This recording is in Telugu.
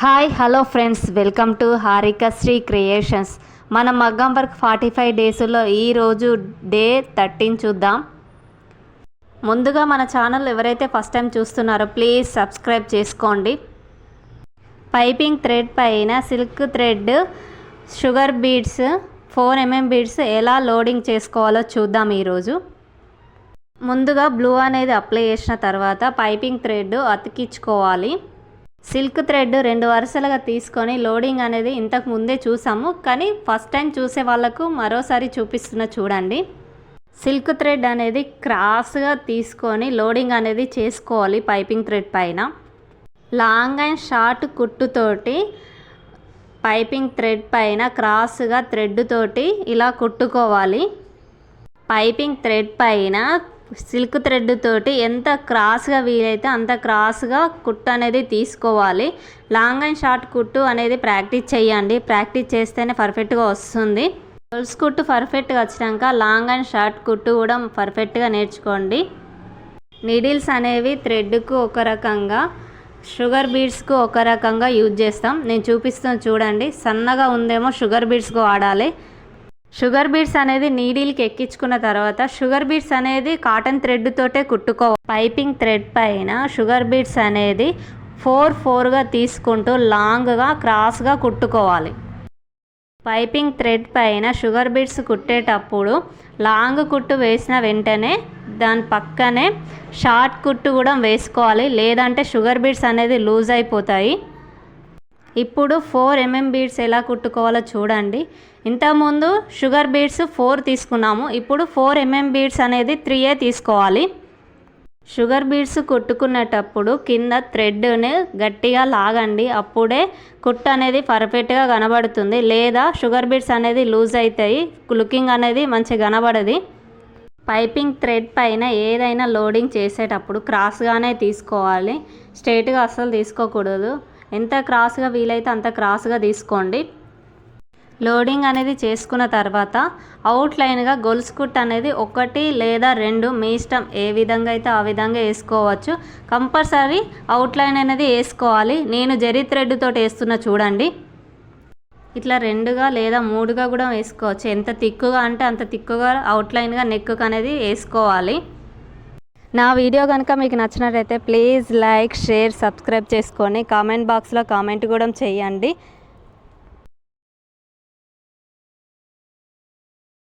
Hi hello friends, welcome to Harika Sri creations. మన మగ్గం వర్క్ 45 డేస్లో ఈరోజు డే 13 చూద్దాం. ముందుగా మన ఛానల్ ఎవరైతే ఫస్ట్ టైం చూస్తున్నారో ప్లీజ్ సబ్స్క్రైబ్ చేసుకోండి. పైపింగ్ థ్రెడ్ పైన silk thread, sugar beads, 4 mm beads ఎలా లోడింగ్ చేసుకోవాలో చూద్దాం. ఈరోజు ముందుగా బ్లూ అనేది అప్లై చేసిన తర్వాత పైపింగ్ థ్రెడ్ అతికించుకోవాలి. సిల్క్ థ్రెడ్ 2 వరుసలుగా తీసుకొని లోడింగ్ అనేది ఇంతకు ముందే చూసాము, కానీ ఫస్ట్ టైం చూసే వాళ్ళకు మరోసారి చూపిస్తున్న చూడండి. సిల్క్ థ్రెడ్ అనేది క్రాస్గా తీసుకొని లోడింగ్ అనేది చేసుకోవాలి. పైపింగ్ థ్రెడ్ పైన లాంగ్ అండ్ షార్ట్ కుట్టుతోటి పైపింగ్ థ్రెడ్ పైన క్రాస్గా థ్రెడ్ తోటి ఇలా కుట్టుకోవాలి. పైపింగ్ థ్రెడ్ పైన సిల్క్ థ్రెడ్ తోటి ఎంత క్రాస్గా వీలైతే అంత క్రాస్గా కుట్టు అనేది తీసుకోవాలి. లాంగ్ అండ్ షార్ట్ కుట్టు అనేది ప్రాక్టీస్ చేయండి. ప్రాక్టీస్ చేస్తేనే పర్ఫెక్ట్గా వస్తుంది. గొలుసు కుట్టు పర్ఫెక్ట్గా వచ్చినాక లాంగ్ అండ్ షార్ట్ కుట్టు కూడా పర్ఫెక్ట్గా నేర్చుకోండి. నీడిల్స్ అనేవి థ్రెడ్కు ఒక రకంగా, షుగర్ బీడ్స్కు ఒక రకంగా యూజ్ చేస్తాం. నేను చూపిస్తాను చూడండి. సన్నగా ఉందేమో షుగర్ బీడ్స్కు వాడాలి. షుగర్ బీడ్స్ అనేది నీడిల్కి ఎక్కించుకున్న తర్వాత షుగర్ బీడ్స్ అనేది కాటన్ థ్రెడ్ తోటే కుట్టుకోవాలి. పైపింగ్ థ్రెడ్ పైన షుగర్ బీడ్స్ అనేది 4 తీసుకుంటూ లాంగ్గా క్రాస్గా కుట్టుకోవాలి. పైపింగ్ థ్రెడ్ పైన షుగర్ బీడ్స్ కుట్టేటప్పుడు లాంగ్ కుట్టు వేసిన వెంటనే దాని పక్కనే షార్ట్ కుట్టు కూడా వేసుకోవాలి, లేదంటే షుగర్ బీడ్స్ అనేది లూజ్ అయిపోతాయి. ఇప్పుడు 4 mm బీడ్స్ ఎలా కుట్టుకోవాలో చూడండి. ఇంతకుముందు షుగర్ బీడ్స్ 4 తీసుకున్నాము, ఇప్పుడు 4 mm బీడ్స్ అనేది 3 తీసుకోవాలి. షుగర్ బీడ్స్ కుట్టుకునేటప్పుడు కింద థ్రెడ్ని గట్టిగా లాగండి, అప్పుడే కుట్టు అనేది పర్ఫెక్ట్గా కనబడుతుంది. లేదా షుగర్ బీడ్స్ అనేది లూజ్ అవుతాయి, లుకింగ్ అనేది మంచిగా కనబడది. పైపింగ్ థ్రెడ్ పైన ఏదైనా లోడింగ్ చేసేటప్పుడు క్రాస్గానే తీసుకోవాలి, స్ట్రైట్గా అస్సలు తీసుకోకూడదు. ఎంత క్రాస్గా వీలైతే అంత క్రాస్గా తీసుకోండి. లోడింగ్ అనేది చేసుకున్న తర్వాత అవుట్లైన్గా గొలుసు కుట్టు అనేది 1 లేదా 2 మీ ఇష్టం, ఏ విధంగా అయితే ఆ విధంగా వేసుకోవచ్చు. కంపల్సరీ అవుట్లైన్ అనేది వేసుకోవాలి. నేను జరీ థ్రెడ్ తోటి వేస్తున్నా చూడండి. ఇట్లా 2గా లేదా 3గా కూడా వేసుకోవచ్చు. ఎంత తిక్కుగా అంటే అంత తిక్కుగా అవుట్లైన్గా నెక్ అనేది వేసుకోవాలి. నా వీడియో కనుక మీకు నచ్చినట్లయితే ప్లీజ్ లైక్, షేర్, సబ్స్క్రైబ్ చేసుకొని కామెంట్ బాక్స్లో కామెంట్ కూడా చేయండి.